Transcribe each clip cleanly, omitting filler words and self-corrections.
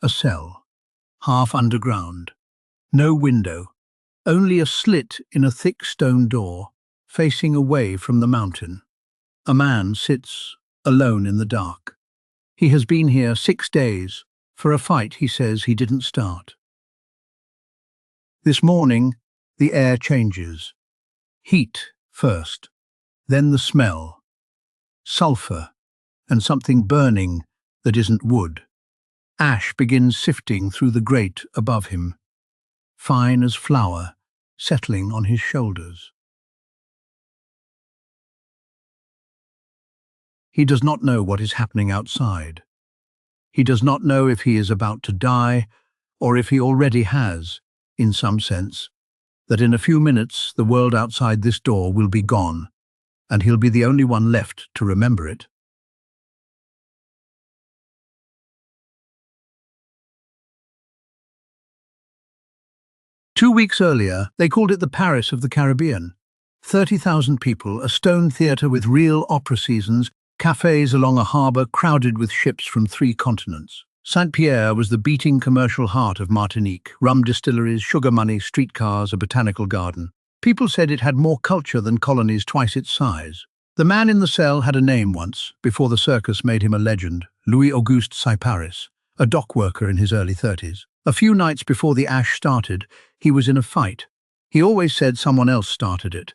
A cell, half underground. No window, only a slit in a thick stone door, facing away from the mountain. A man sits alone in the dark. He has been here 6 days, for a fight he says he didn't start. This morning, the air changes. Heat first, then the smell. Sulfur, and something burning that isn't wood. Ash begins sifting through the grate above him, fine as flour, settling on his shoulders. He does not know what is happening outside. He does not know if he is about to die, or if he already has, in some sense, that in a few minutes the world outside this door will be gone, and he'll be the only one left to remember it. Two weeks earlier, they called it the Paris of the Caribbean. 30,000 people, a stone theatre with real opera seasons, cafes along a harbour crowded with ships from 3 continents. Saint-Pierre was the beating commercial heart of Martinique, rum distilleries, sugar money, streetcars, a botanical garden. People said it had more culture than colonies twice its size. The man in the cell had a name once, before the circus made him a legend, Louis-Auguste Saint-Paris, a dock worker in his early 30s. A few nights before the ash started, he was in a fight. He always said someone else started it.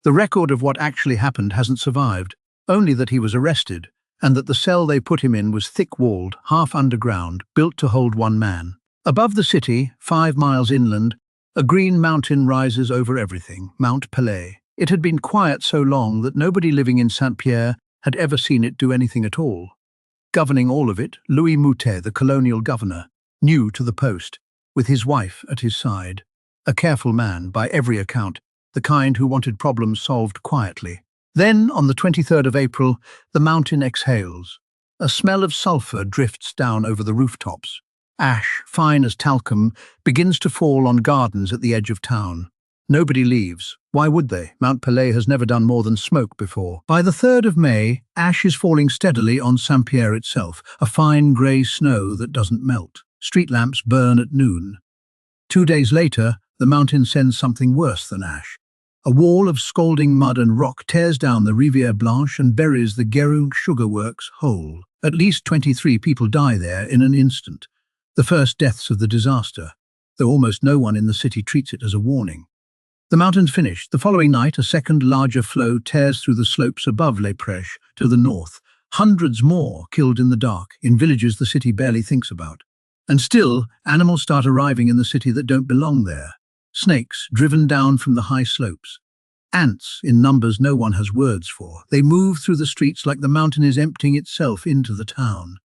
The record of what actually happened hasn't survived, only that he was arrested, and that the cell they put him in was thick-walled, half underground, built to hold one man. Above the city, 5 miles inland, a green mountain rises over everything, Mount Pelée. It had been quiet so long that nobody living in Saint-Pierre had ever seen it do anything at all. Governing all of it, Louis Moutet, the colonial governor, new to the post, with his wife at his side. A careful man, by every account, the kind who wanted problems solved quietly. Then, on the 23rd of April, the mountain exhales. A smell of sulfur drifts down over the rooftops. Ash, fine as talcum, begins to fall on gardens at the edge of town. Nobody leaves. Why would they? Mount Pelée has never done more than smoke before. By the 3rd of May, ash is falling steadily on Saint-Pierre itself, a fine grey snow that doesn't melt. Street lamps burn at noon. 2 days later, the mountain sends something worse than ash. A wall of scalding mud and rock tears down the Rivière Blanche and buries the Guéroung sugar works whole. At least 23 people die there in an instant. The first deaths of the disaster, though almost no one in the city treats it as a warning. The mountains finished. The following night, a second larger flow tears through the slopes above Les Prêches to the north. Hundreds more killed in the dark, in villages the city barely thinks about. And still, animals start arriving in the city that don't belong there. Snakes driven down from the high slopes. Ants in numbers no one has words for. They move through the streets like the mountain is emptying itself into the town.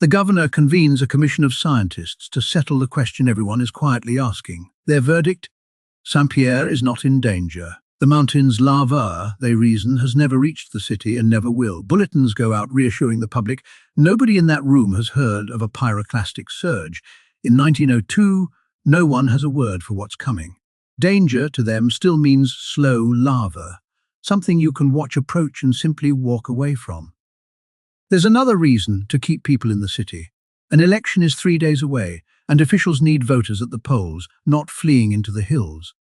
The governor convenes a commission of scientists to settle the question everyone is quietly asking. Their verdict? Saint-Pierre is not in danger. The mountain's lava, they reason, has never reached the city and never will. Bulletins go out reassuring the public. Nobody in that room has heard of a pyroclastic surge. In 1902, no one has a word for what's coming. Danger to them still means slow lava, something you can watch approach and simply walk away from. There's another reason to keep people in the city. An election is 3 days away, and officials need voters at the polls, not fleeing into the hills.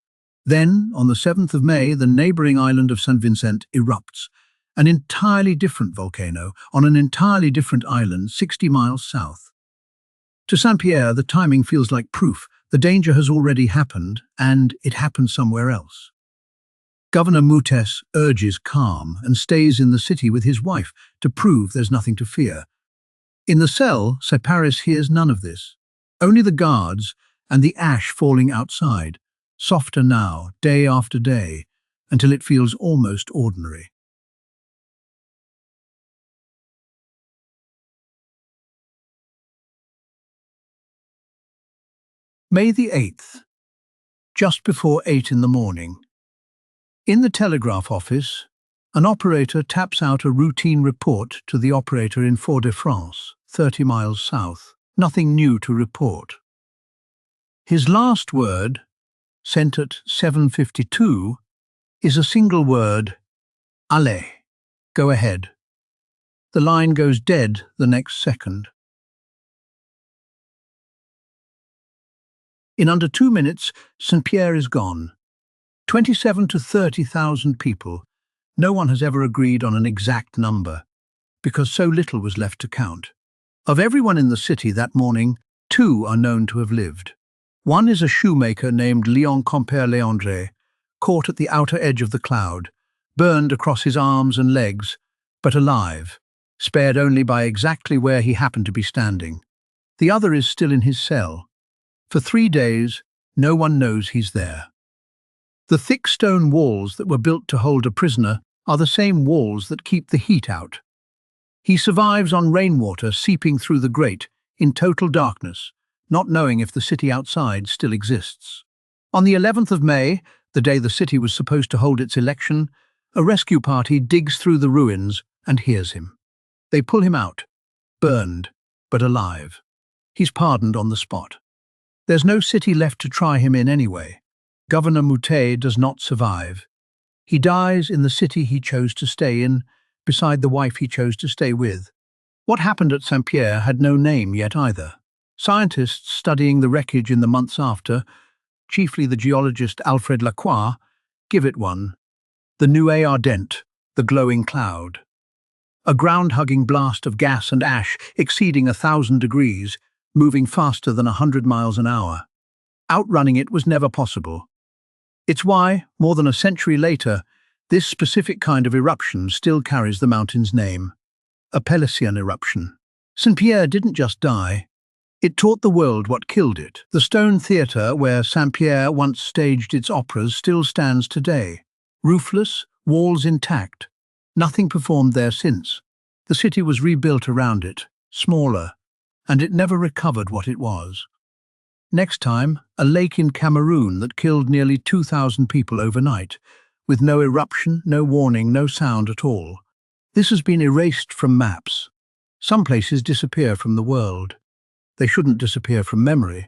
Then, on the 7th of May, the neighbouring island of Saint Vincent erupts, an entirely different volcano on an entirely different island 60 miles south. To Saint-Pierre, the timing feels like proof. The danger has already happened, and it happened somewhere else. Governor Moutet urges calm and stays in the city with his wife to prove there's nothing to fear. In the cell, Saint-Paris hears none of this. Only the guards and the ash falling outside, softer now, day after day, until it feels almost ordinary. May the 8th, just before 8 in the morning. In the telegraph office, an operator taps out a routine report to the operator in Fort-de-France, 30 miles south. Nothing new to report. His last word, sent at 7:52, is a single word, Allez, go ahead. The line goes dead the next second. In under 2 minutes, Saint-Pierre is gone. 27 to 30,000 people. No one has ever agreed on an exact number, because so little was left to count. Of everyone in the city that morning, 2 are known to have lived. One is a shoemaker named Léon Compère-Léandre, caught at the outer edge of the cloud, burned across his arms and legs, but alive, spared only by exactly where he happened to be standing. The other is still in his cell. For 3 days, no one knows he's there. The thick stone walls that were built to hold a prisoner are the same walls that keep the heat out. He survives on rainwater seeping through the grate, in total darkness, not knowing if the city outside still exists. On the 11th of May, the day the city was supposed to hold its election, a rescue party digs through the ruins and hears him. They pull him out, burned, but alive. He's pardoned on the spot. There's no city left to try him in anyway. Governor Moutet does not survive. He dies in the city he chose to stay in, beside the wife he chose to stay with. What happened at Saint-Pierre had no name yet either. Scientists studying the wreckage in the months after, chiefly the geologist Alfred Lacroix, give it one: the Nuée Ardente, the glowing cloud. A ground-hugging blast of gas and ash exceeding 1,000 degrees, moving faster than 100 miles an hour. Outrunning it was never possible. It's why, more than a century later, this specific kind of eruption still carries the mountain's name. A Pelée eruption. Saint-Pierre didn't just die. It taught the world what killed it. The stone theatre where Saint-Pierre once staged its operas still stands today. Roofless, walls intact. Nothing performed there since. The city was rebuilt around it, smaller, and it never recovered what it was. Next time, a lake in Cameroon that killed nearly 2,000 people overnight, with no eruption, no warning, no sound at all. This has been erased from maps. Some places disappear from the world. They shouldn't disappear from memory.